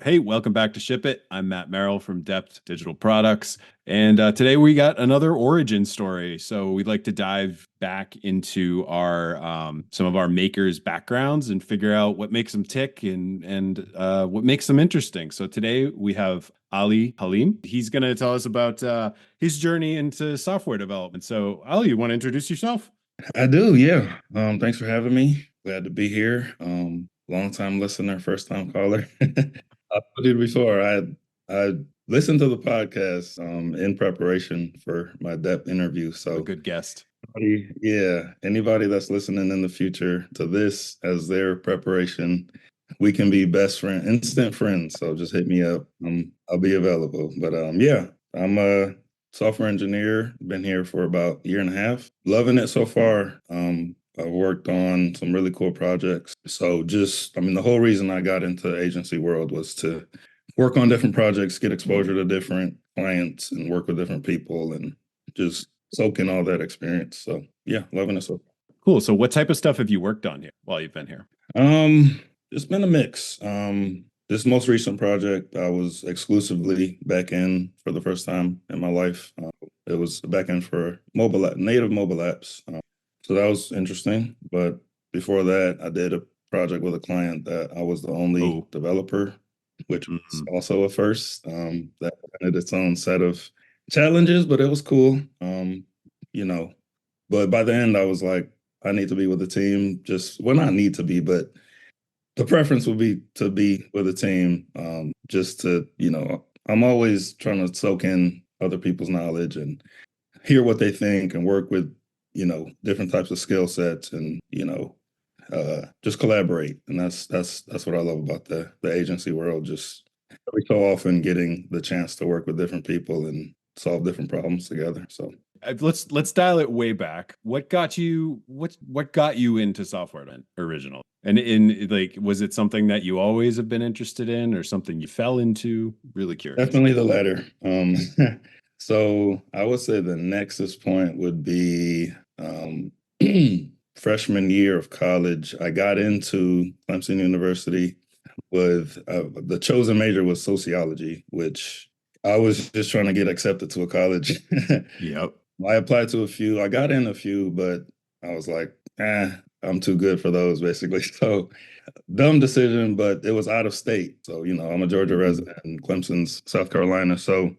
Hey, welcome back to Ship It. I'm Matt Merrill from Depth Digital Products. And today we got another origin story. So we'd like to dive back into our some of our makers' backgrounds and figure out what makes them tick and what makes them interesting. So today we have Ali Halim. He's going to tell us about his journey into software development. So Ali, you want to introduce yourself? I do, yeah. Thanks for having me. Glad to be here. Long time listener, first time caller. I told you before, I listened to the podcast in preparation for my depth interview. A So good guest. yeah, anybody that's listening in the future to this as their preparation, we can be best friend, instant friends. So just hit me up. I'll be available. But yeah, I'm a software engineer. Been here for about a year and a half. Loving it so far. I've worked on some really cool projects. So the whole reason I got into the agency world was to work on different projects, get exposure to different clients, and work with different people, and just soak in all that experience. So yeah, loving it so Cool. So what type of stuff have you worked on here while you've been here? far. It's been a mix. This most recent project, I was exclusively back end for the first time in my life. It was back end for native mobile apps. So that was interesting. But before that, I did a project with a client that I was the only Oh, developer, which was mhm. also a first. That had its own set of challenges, but it was cool. You know, but by the end, I was like, I need to be with the team. Just well, not need to be, but the preference would be to be with a team. Just to, I'm always trying to soak in other people's knowledge and hear what they think and work with, different types of skill sets and, just collaborate. And that's what I love about the agency world. Just every so often getting the chance to work with different people and solve different problems together. So Let's dial it way back. What got you into software then original? And in like was it something that you always have been interested in or something you fell into? Really curious. definitely the latter. So I would say the nexus point would be freshman year of college. I got into Clemson University with the chosen major was sociology, which I was just trying to get accepted to a college. Yep. I applied to a few. I got in a few, but I was like, I'm too good for those, basically. So dumb decision, but it was out of state. So, I'm a Georgia Mhm. resident and Clemson's South Carolina. So,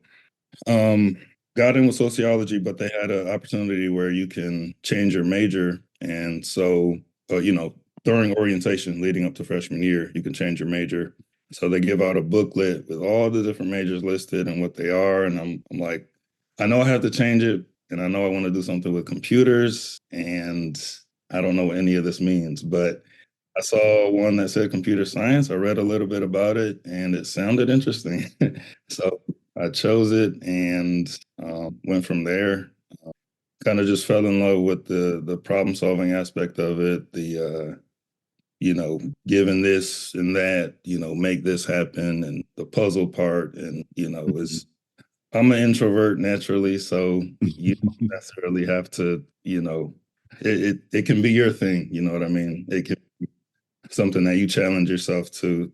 um, got in with sociology, but they had an opportunity where you can change your major. And so, during orientation leading up to freshman year, you can change your major. So they give out a booklet with all the different majors listed and what they are. And I'm like, I know I have to change it. And I know I want to do something with computers. And I don't know what any of this means, but I saw one that said computer science. I read a little bit about it and it sounded interesting. So I chose it and went from there. Kind of just fell in love with the problem solving aspect of it, given this and that, make this happen and the puzzle part. And, is I'm an introvert naturally, so you don't necessarily have to, it can be your thing, you know what I mean? It can something that you challenge yourself to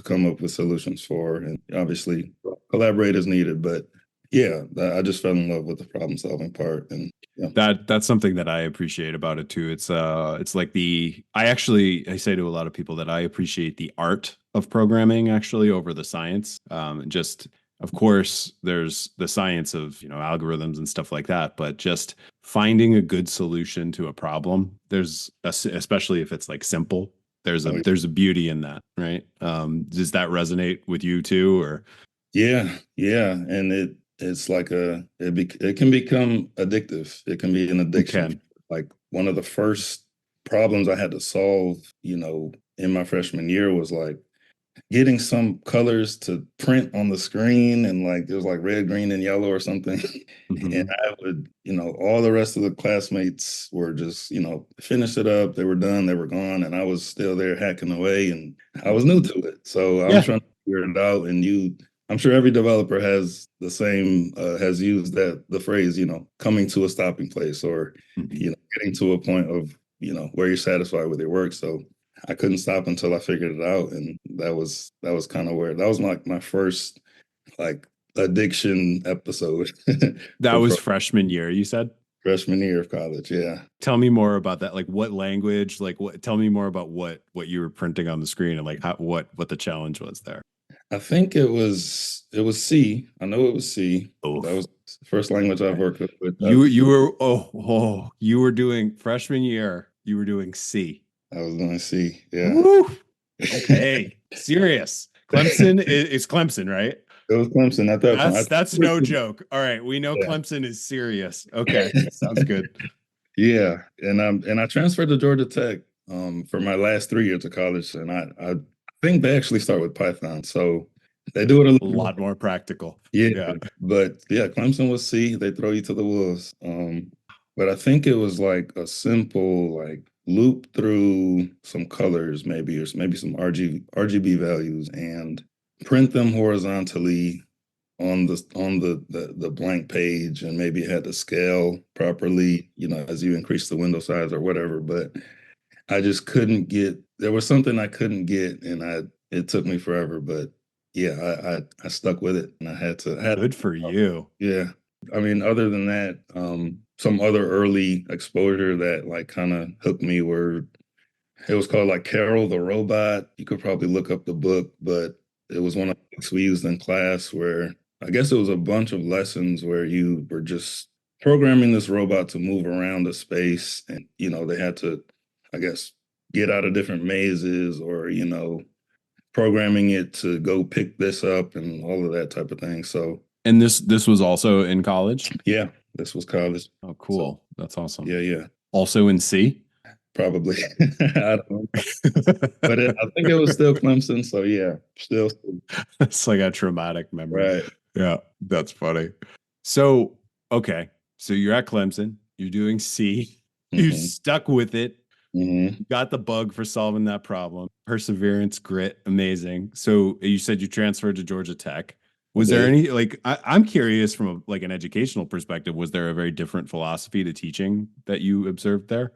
come up with solutions for, and obviously collaborate is needed. But yeah, I just fell in love with the problem solving part, and yeah, That's something that I appreciate about it too. It's like I say to a lot of people that I appreciate the art of programming actually over the science. Just of course there's the science of, algorithms and stuff like that, but just finding a good solution to a problem, especially if it's like simple, oh, there's a beauty in that, right? Does that resonate with you too or yeah, and it's like it can become addictive. It can be an it addiction. can? Like one of the first problems I had to solve, in my freshman year was like getting some colors to print on the screen and like it was like red, green, and yellow or something. And Mhm. I would, all the rest of the classmates were just, finished it up. They were done, they were gone, and I was still there hacking away and I was new to it. So I'm Yeah. trying to figure it out. And I'm sure every developer has has used the phrase, coming to a stopping place or, Mhm. getting to a point of, where you're satisfied with your work. So I couldn't stop until I figured it out, and that was kind of where that was like my first like addiction episode That of was freshman year, you said? freshman year of college. Yeah. Tell me more about that. Like what language, like what tell me more about what you were printing on the screen and like how what the challenge was there. I think it was C. I know it was C. That Oof. was the first language I've Okay. worked with. You were you were doing freshman year, you were doing C. I was doing C. Yeah. Woo! Okay. Serious. Clemson is Clemson, right? It was Clemson at that time. That's no joke. All right, we know Yeah. Clemson is serious. Okay, sounds good. Yeah. And I transferred to Georgia Tech for my last 3 years of college. And I think they actually start with Python. So they do it a A little lot more practical. yeah. Yeah. But yeah, Clemson was C. They throw you to the wolves. But I think it was like a simple like loop through some colors, maybe, or maybe some RGB values and print them horizontally on the blank page, and maybe it had to scale properly, as you increase the window size or whatever. But I just couldn't get there was something I couldn't get, and it took me forever. But yeah, I stuck with it, and I had Good for you. yeah. I mean, other than that, some other early exposure that like kind of hooked me were it was called like Carol the Robot. You could probably look up the book, but it was one of the books we used in class where I guess it was a bunch of lessons where you were just programming this robot to move around the space, and they had to, I guess, get out of different mazes, or programming it to go pick this up and all of that type of thing. So And this was also in college? yeah, this was college. Oh, So cool. That's awesome. yeah, yeah, Also in C? probably. I don't know. But I think it was still Clemson. So yeah, still It's like a traumatic memory. right. Yeah, that's funny. So, okay. So you're at Clemson, you're doing C, you Hmm. stuck with it, Hmm. got the bug for solving that problem. Perseverance, grit, amazing. So you said you transferred to Georgia Tech. I Was there did. any like I'm curious from like an educational perspective, was there a very different philosophy to teaching that you observed there?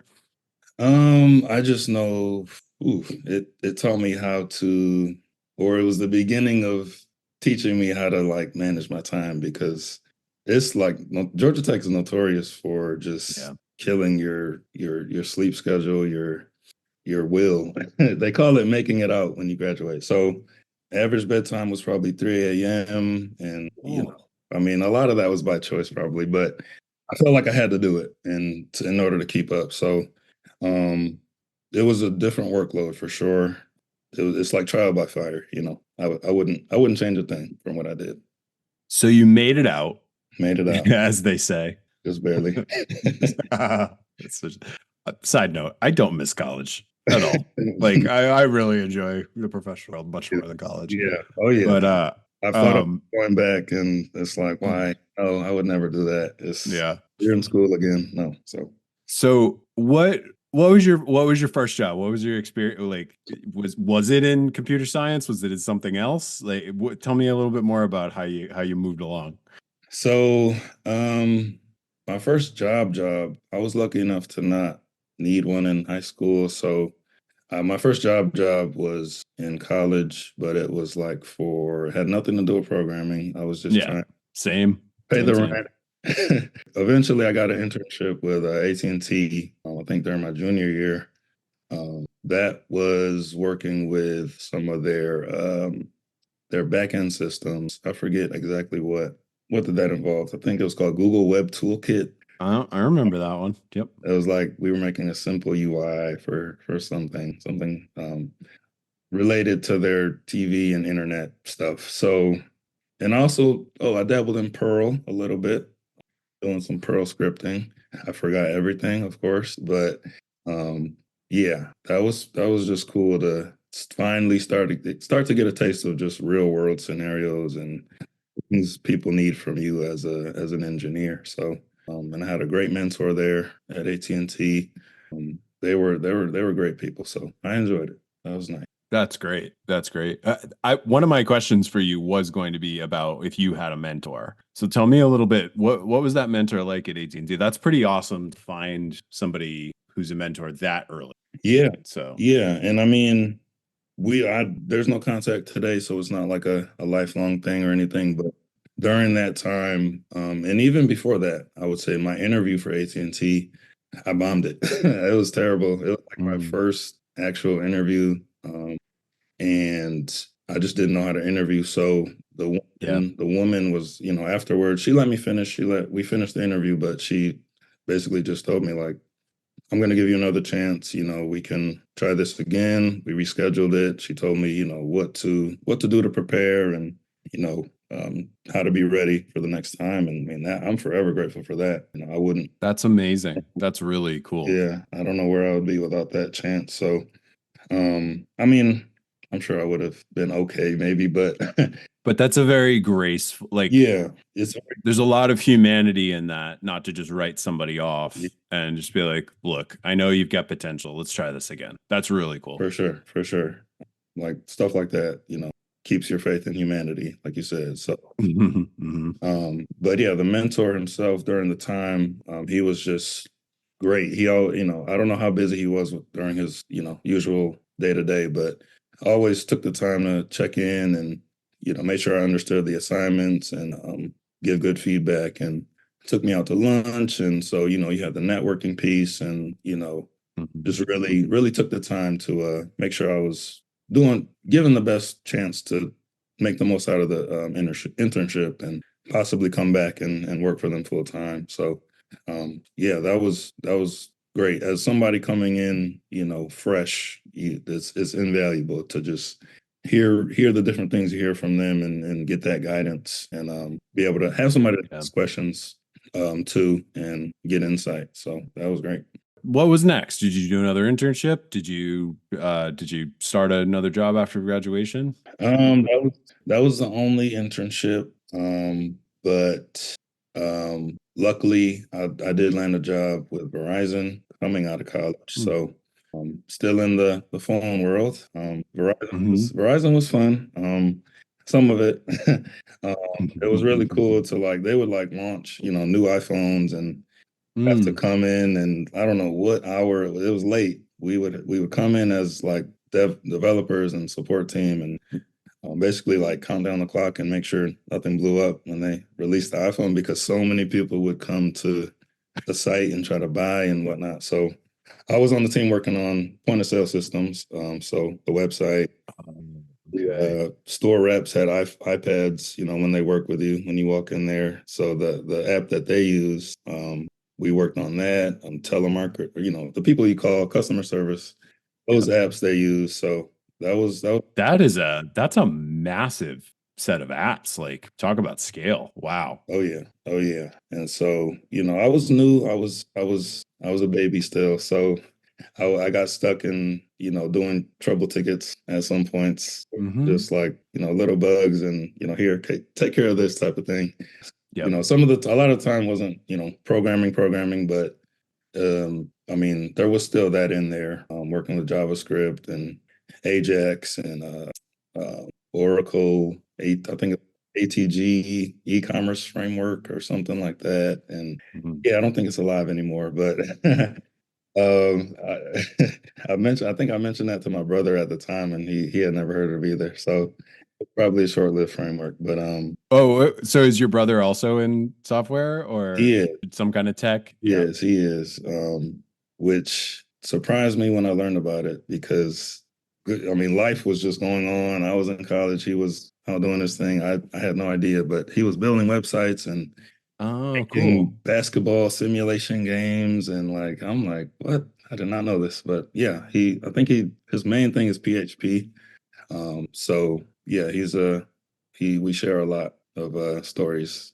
I just know, it taught me how to, or it was the beginning of teaching me how to like manage my time, because it's like Georgia Tech is notorious for just Yeah. killing your sleep schedule, your will. They call it making it out when you graduate. So average bedtime was probably 3 a.m. And Oh. I mean, a lot of that was by choice probably, but I felt like I had to do it in order to keep up. So um, it was a different workload for sure. It's like trial by fire, I wouldn't change a thing from what I did. So you made it out, Made it out as they say. just barely. It's such, side note, I don't miss college at all. Like I really enjoy the professional world much more than college. Yeah. Oh yeah. But I've thought of um going back, and it's like, why? Oh, I would never do that. yeah. You're in school again. No. So So what was your first job? What was your experience like? Was it in computer science? Was it in something else? Like tell me a little bit more about how you moved along. so my first job, I was lucky enough to not need one in high school. So my first job was in college, but it was like had nothing to do with programming. I was just Yeah. trying to Same. pay Same the team. rent. Eventually, I got an internship with AT&T. I think during my junior year. That was working with some of their backend systems. I forget exactly what did that involve. I think it was called Google Web Toolkit. I remember that one. Yep. It was like we were making a simple UI for something related to their TV and internet stuff. So, and also, I dabbled in Perl a little bit, doing some Perl scripting. I forgot everything, of course, but um, yeah, that was just cool to finally start to get a taste of just real world scenarios and things people need from you as an engineer. So, and I had a great mentor there at AT&T. They were great people, so I enjoyed it. That was nice. That's great. That's great. One of my questions for you was going to be about if you had a mentor. So tell me a little bit. What was that mentor like at AT&T? That's pretty awesome to find somebody who's a mentor that early. Yeah, So, yeah, and I mean, there's no contact today, so it's not like a lifelong thing or anything. But during that time, and even before that, I would say my interview for AT&T, I bombed it. It was terrible. It was like my mm, first actual interview, and I just didn't know how to interview. So yeah, the woman was, afterwards, she let me finish. We finished the interview, but she basically just told me like, I'm going to give you another chance. We can try this again. We rescheduled it. She told me, what to do to prepare and, how to be ready for the next time. And I mean, that I'm forever grateful for that. I wouldn't, that's amazing. That's really cool. yeah, I don't know where I would be without that chance. So, I mean, I'm sure I would have been okay, maybe, but But that's a very graceful, like, yeah, it's there's a lot of humanity in that, not to just write somebody yeah, off and just be like, look, I know you've got potential. Let's try this again. That's really cool. for sure, for sure. Like stuff like that, keeps your faith in humanity, like you said. So, Mhm. but yeah, the mentor himself during the time, he was just great. He all, I don't know how busy he was during his, usual day to day, but always took the time to check in and, make sure I understood the assignments and give good feedback and took me out to lunch. And so, you had the networking piece and, Mhm. just really, really took the time to make sure I was given the best chance to make the most out of the internship and possibly come back and work for them full time. So, yeah, that was great. As somebody coming in, fresh, it's invaluable to just hear the different things you hear from them and get that guidance and be able to have somebody to Yeah. ask questions too and get insight. So that was great. What was next? Did you do another internship? Did you start another job after graduation? That was the only internship. But luckily I did land a job with Verizon coming out of college. So still in the phone world. Mm-hmm. Verizon was fun. Some of it. It was really cool to like they would like launch, new iPhones and have to Mm, come in and I don't know what hour it was late. We would come in as like developers and support team and basically like count down the clock and make sure nothing blew up when they released the iPhone because so many people would come to the site and try to buy and whatnot. So I was on the team working on point of sale systems. So the website, okay. store reps had iPads, when they work with you, when you walk in there. So the app that they use, we worked on that, telemarket, the people you call customer service, Yeah. those apps they use. So that was That's a massive set of apps. Like, talk about scale. Wow. oh yeah, oh yeah. And so, I was new. I was a baby still. So I got stuck in, doing trouble tickets at some points, Hmm. just like, little bugs and, here, take care of this type of thing. Yep. A lot of the time wasn't, programming, but I mean, there was still that in there, working with JavaScript and Ajax and Oracle, I think ATG e-commerce framework or something like that. And Mhm. yeah, I don't think it's alive anymore, but I, I think I mentioned that to my brother at the time, and he had never heard of it either. So probably a short-lived framework, but Oh, so is your brother also in software or yeah, some kind of tech? Yeah. yes, he is, which surprised me when I learned about it because, I mean, life was just going on. I was in college. He was out doing this thing. I had no idea, but he was building websites and Oh, making cool. basketball simulation games. And like, I'm like, what? I did not know this. But yeah, I think his main thing is PHP. So yeah, we share a lot of stories.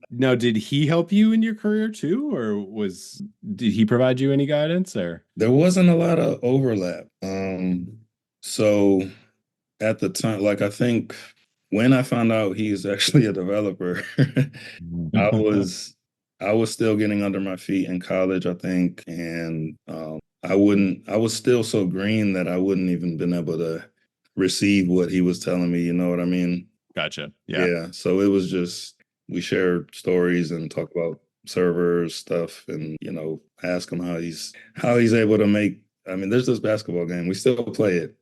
Now, did he help you in your career too, or did he provide you any guidance or? There wasn't a lot of overlap. So at the time, like I think when I found out he's actually a developer, I was I was still getting under my feet in college, I think, and I was still so green that I wouldn't even been able to receive what he was telling me. You know what I mean? Gotcha. Yeah. Yeah. So it was just we shared stories and talk about servers stuff, and ask him how he's able to make I mean, there's this basketball game. We still play it.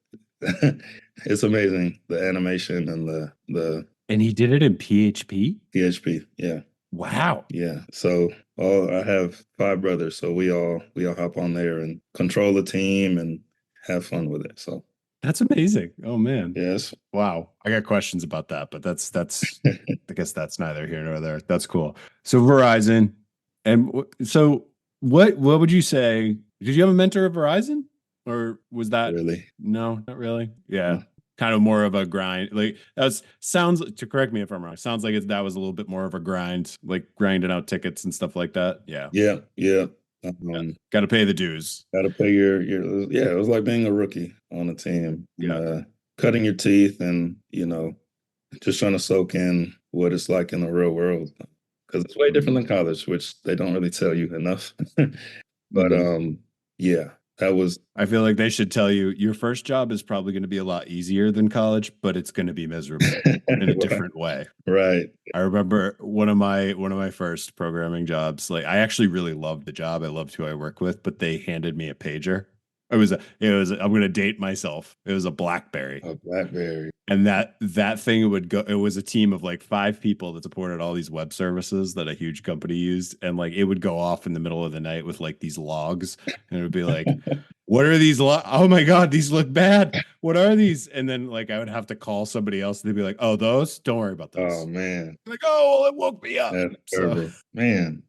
It's amazing, the animation and the And he did it in PHP? PHP. Yeah. Wow. Yeah. So all I have five brothers, so we all hop on there and control the team and have fun with it. So That's amazing. Oh man. yes. Wow. I got questions about that, but that's I guess that's neither here nor there. That's cool. So Verizon, and so what would you say? Did you have a mentor at Verizon, or was that Really. no, not really? Yeah, No. kind of more of a grind. Like that's sounds to correct me if I'm wrong. Sounds like that was a little bit more of a grind, like grinding out tickets and stuff like that. Yeah, Yeah, yeah. yeah. Got to pay the dues. Gotta pay your yeah, it was like being a rookie on a team and Yeah. cutting your teeth and just trying to soak in what it's like in the real world. Because it's way different than college, which they don't really tell you enough. But Mhm. yeah, that was I feel like they should tell you your first job is probably going to be a lot easier than college, but it's going to be miserable in a right. different way. Right. I remember one of my first programming jobs. Like I actually really loved the job. I loved who I work with, but they handed me a pager. I'm going to date myself. It was a BlackBerry. A BlackBerry. And that thing would go, it was a team of like five people that supported all these web services that a huge company used. And like it would go off in the middle of the night with like these logs. And it would be like, what are these oh my God, these look bad. What are these? And then like I would have to call somebody else and they'd be like, oh, those? Don't worry about Oh those. man, Like, oh, well, it woke me up. that's So, terrible. Man.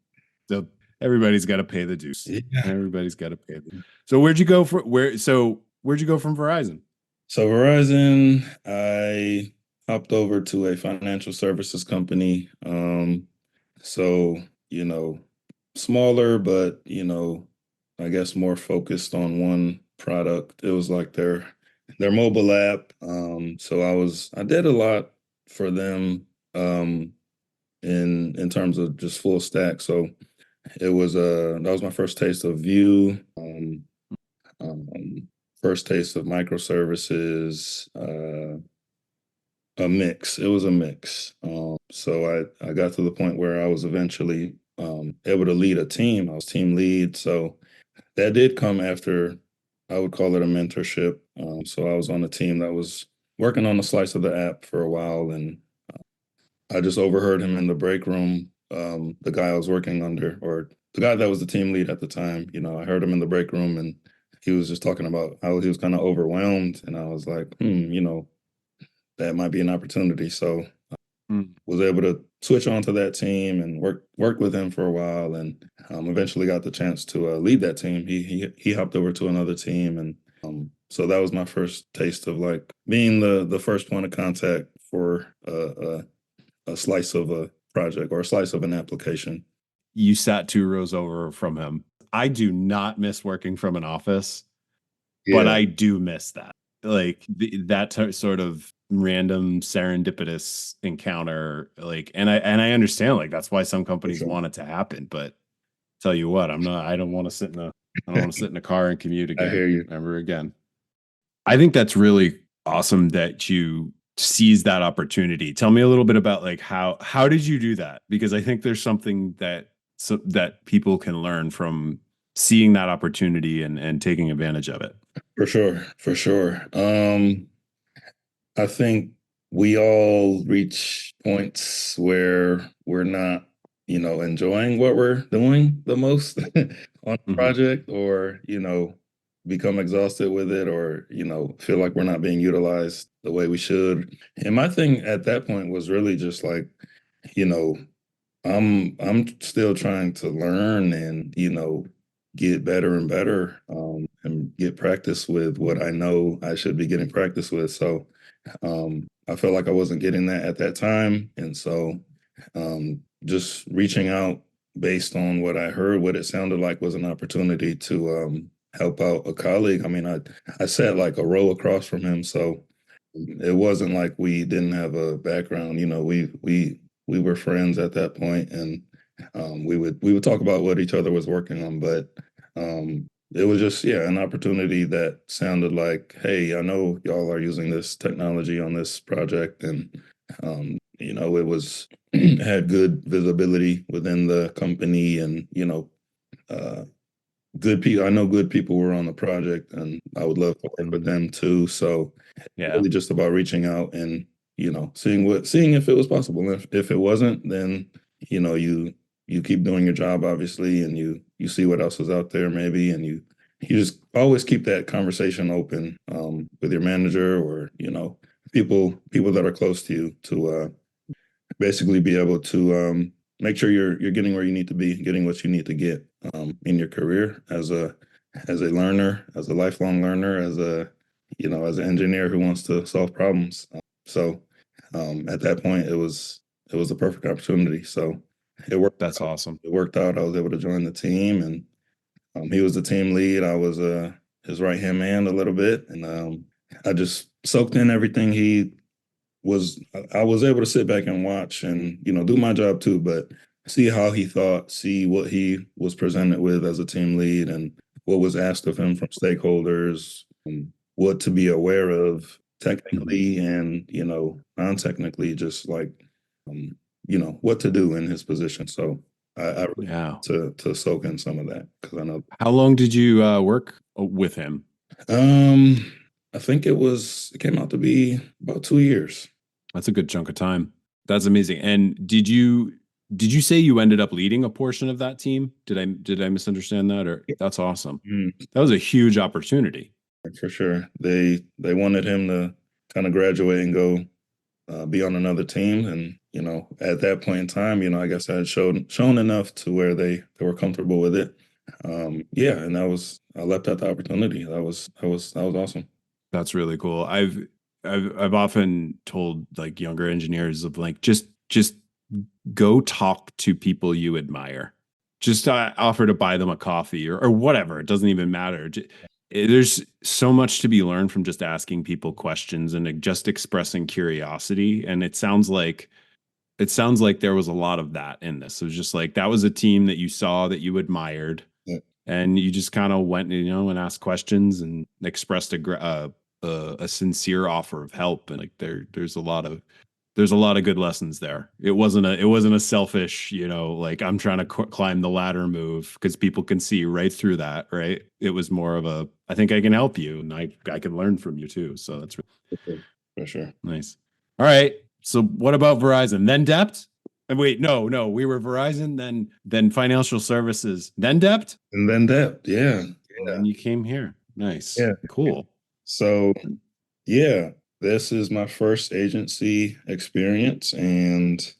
so everybody's got to pay the dues. Yeah. Everybody's got to pay the. So where'd you go for where? So where'd you go from Verizon? So Verizon, I hopped over to a financial services company. So, smaller, but, I guess more focused on one product. It was like their mobile app. So I did a lot for them in terms of just full stack. So that was my first taste of Vue, um, first taste of microservices, a mix. It was a mix. So I got to the point where I was eventually able to lead a team. I was team lead. So that did come after, I would call it a mentorship. So I was on a team that was working on a slice of the app for a while, and I just overheard him in the break room. The guy I was working under, or the guy that was the team lead at the time, I heard him in the break room, and he was just talking about how he was kind of overwhelmed. And I was like, that might be an opportunity. So Mm. was able to switch onto that team and work with him for a while, and eventually got the chance to lead that team. He hopped over to another team, and so that was my first taste of like being the first point of contact for a slice of a project or a slice of an application. You sat two rows over from him. I do not miss working from an office, but Yeah, I do miss that. Like sort of random serendipitous encounter. Like, and I understand like that's why some for companies sure. want it to happen. But tell you what, I don't want to sit in a I don't want to sit in a car and commute I again, hear you. ever again. I think that's really awesome that you seize that opportunity. Tell me a little bit about like how did you do that? Because I think there's something that people can learn from seeing that opportunity and taking advantage of it. For sure, for sure. I think we all reach points where we're not, enjoying what we're doing the most on a Mhm. project, or, become exhausted with it, or, feel like we're not being utilized the way we should. And my thing at that point was really just like, you know, I'm still trying to learn and, get better and better, and get practice with what I know I should be getting practice with. So I felt like I wasn't getting that at that time. And so just reaching out based on what I heard, what it sounded like was an opportunity to help out a colleague. I mean, I sat like a row across from him. So it wasn't like we didn't have a background. We were friends at that point, and we would talk about what each other was working on. But it was just, yeah, an opportunity that sounded like, hey, I know y'all are using this technology on this project, and it was had good visibility within the company, and uh, good people. I know good people were on the project, and I would love to work with them too. So Yeah, really just about reaching out and, seeing if it was possible. If it wasn't, then, you keep doing your job, obviously, and you see what else is out there maybe, and you just always keep that conversation open, with your manager or, people that are close to you to, basically be able to, make sure you're getting where you need to be, getting what you need to get, in your career as a learner, as a lifelong learner, as an engineer who wants to solve problems. So at that point, it was a perfect opportunity. So it worked that's out. awesome. It worked out. I was able to join the team, and he was the team lead. I was his right hand man a little bit, and I just soaked in everything he was. I was able to sit back and watch and do my job too, but see how he thought, see what he was presented with as a team lead, and what was asked of him from stakeholders, and what to be aware of Mhm. technically and non-technically, just like what to do in his position. So I really Yeah. to soak in some of that because I know. How long did you work with him? Um, I think it came out to be about 2 years. That's a good chunk of time. That's amazing. And did you say you ended up leading a portion of that team? Did I misunderstand that? Or that's awesome. Mm, That was a huge opportunity. for sure. They wanted him to kind of graduate and go, be on another team, and at that point in time, I guess I had shown enough to where they were comfortable with it. Yeah, and I leapt at the opportunity. That was awesome. That's really cool. I've often told like younger engineers of like just go talk to people you admire. Just offer to buy them a coffee or whatever. It doesn't even matter. There's so much to be learned from just asking people questions and just expressing curiosity. And it sounds like there was a lot of that in this. It was just like that was a team that you saw that you admired, Yeah, and you just kind of went, and asked questions and expressed a sincere offer of help. And like there's a lot of good lessons there. It wasn't a selfish, like I'm trying to climb the ladder move because people can see right through that, right? It was more of a I think I can help you and I can learn from you too. So that's really for sure. For sure. nice. All right. So what about Verizon? Then Debt? And wait, no, we were Verizon, then financial services, then Debt, And then that, yeah, and then you came here. Nice. yeah. Cool. So yeah, this is my first agency experience, and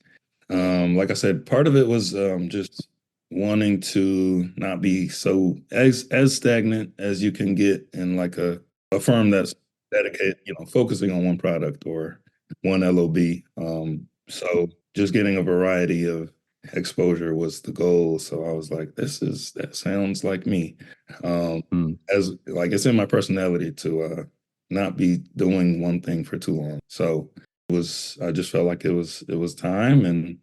like I said, part of it was just wanting to not be so as stagnant as you can get in like a firm that's dedicated, focusing on one product or one LOB. So just getting a variety of exposure was the goal. So I was like, that sounds like me. Mm. As like it's in my personality to not be doing one thing for too long. So I just felt like it was time, and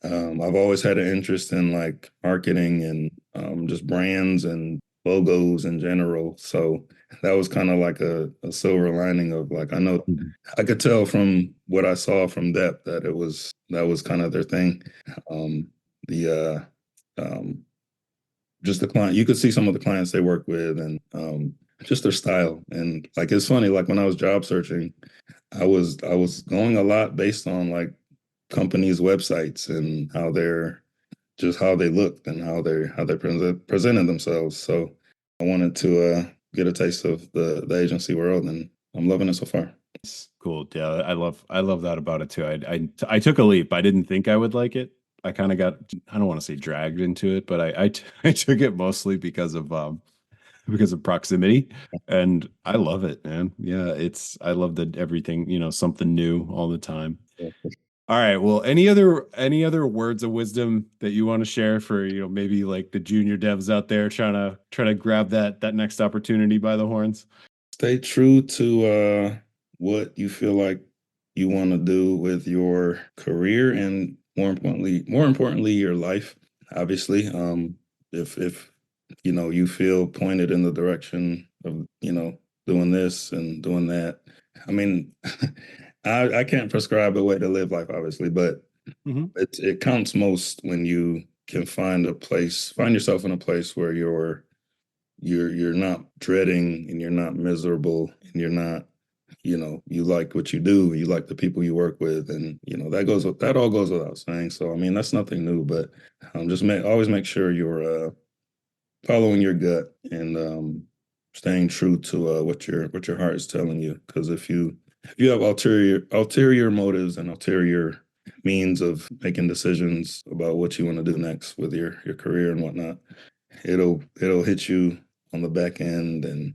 I've always had an interest in like marketing and just brands and logos in general. So that was kind of like a silver lining of like I know Mhm. I could tell from what I saw from Depth that was kind of their thing. Um, the just the client, you could see some of the clients they work with, and just their style. And like it's funny, like when I was job searching, I was going a lot based on like companies' websites and how they looked and how they presented themselves. So I wanted to get a taste of the agency world, and I'm loving it so far. Cool. Yeah, I love that about it too. I took a leap. I didn't think I would like it. I kind of got I don't want to say dragged into it, but I took it mostly because of proximity, and I love it, man. Yeah, I love that everything, something new all the time. All right. Well, any other words of wisdom that you want to share for, maybe like the junior devs out there trying to grab that next opportunity by the horns? Stay true to what you feel like you want to do with your career, and more importantly, your life. Obviously, if you feel pointed in the direction of doing this and doing that. I mean, I can't prescribe a way to live life, obviously, but Mhm. it counts most when you can find yourself in a place where you're you're not dreading and you're not miserable and you're not, you like what you do, you like the people you work with, and that all goes without saying. So I mean, that's nothing new, but just always make sure you're following your gut and staying true to what your heart is telling you. Because if you have ulterior motives and ulterior means of making decisions about what you want to do next with your career and whatnot, it'll hit you on the back end, and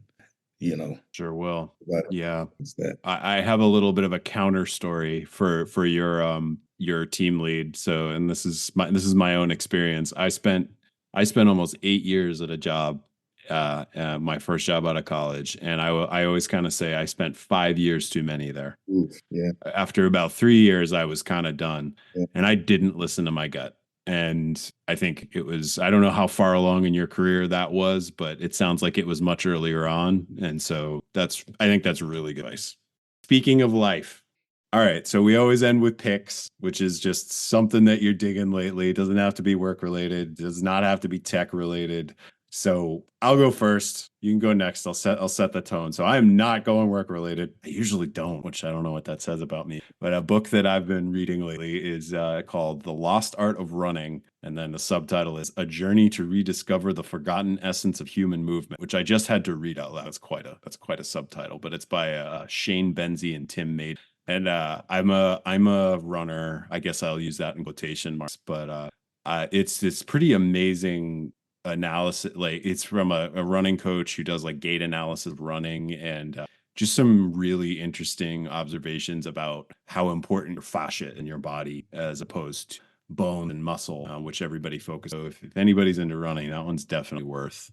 you know Sure will. what Yeah. is that. I have a little bit of a counter story for your team lead. So, and this is my own experience. I spent almost 8 years at a job, my first job out of college, and I always kind of say I spent 5 years too many there. Oof, yeah, After about 3 years, I was kind of done, yeah. and I didn't listen to my gut. And I think it was, I don't know how far along in your career that was, but it sounds like it was much earlier on. And so I think that's really good advice. Speaking of life, all right. So we always end with picks, which is just something that you're digging lately. It doesn't have to be work related, does not have to be tech related. So I'll go first. You can go next. I'll set the tone. So I'm not going work related. I usually don't, which I don't know what that says about me. But a book that I've been reading lately is called The Lost Art of Running, and then the subtitle is A Journey to Rediscover the Forgotten Essence of Human Movement, which I just had to read out loud. That's quite a subtitle, but it's by Shane Benzie and Tim Maid. And I'm a runner. I guess I'll use that in quotation marks, but it's pretty amazing analysis. Like, it's from a running coach who does like gait analysis of running, and just some really interesting observations about how important your fascia in your body as opposed to bone and muscle, which everybody focuses. So if anybody's into running, that one's definitely worth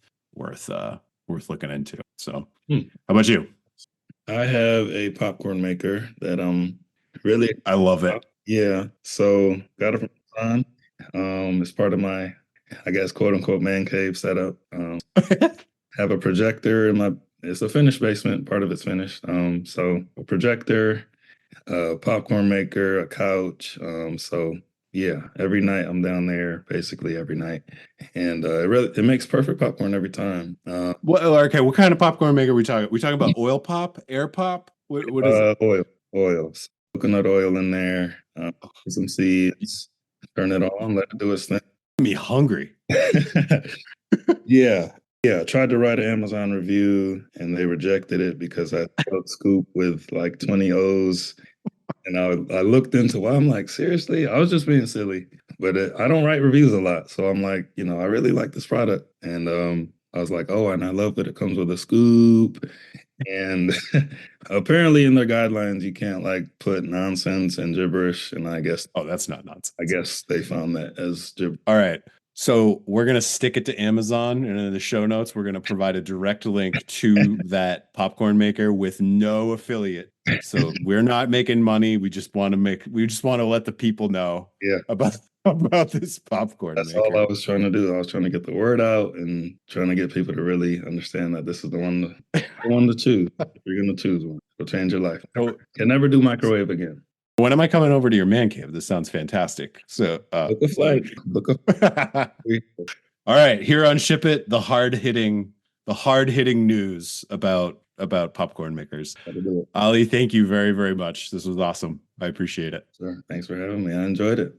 looking into. So, Hmm. how about you? I have a popcorn maker that I'm really, I love it. yeah. So got it from Amazon. It's part of my, I guess, quote unquote man cave setup. Have a projector in my. It's a finished basement. Part of it's finished. So a projector, a popcorn maker, a couch. So yeah, every night I'm down there, basically every night, and it makes perfect popcorn every time. Okay, what kind of popcorn maker are we talking? We talking about oil pop, air pop? What is it? Oils, coconut oil in there, put some You seeds, turn it on, let it do its thing. made me hungry. Yeah, yeah. I tried to write an Amazon review and they rejected it because I spelled scoop with like 20 O's. And I looked into why. I'm like, seriously? I was just being silly. But I don't write reviews a lot. So I'm like, I really like this product. And I was like, oh, and I love that it comes with a scoop. And apparently in their guidelines, you can't like put nonsense and gibberish. And Oh, that's not I nonsense. guess they found that as gibberish. All right. So we're gonna stick it to Amazon, and in the show notes, we're gonna provide a direct link to that popcorn maker with no affiliate. So we're not making money. We just want to let the people know Yeah. about about this popcorn That's all maker. I was trying to do. I was trying to get the word out and trying to get people to really understand that this is the one to choose. If you're gonna choose one, it'll change your life. So Can never do microwave again. when am I coming over to your man cave? This sounds fantastic. So, Book a flight. Book a flight. all right, here on Ship It, the hard hitting news about popcorn makers. Gotta do it. Ali, thank you very, very much. This was awesome. I appreciate it. Sure. Thanks for having me. I enjoyed it.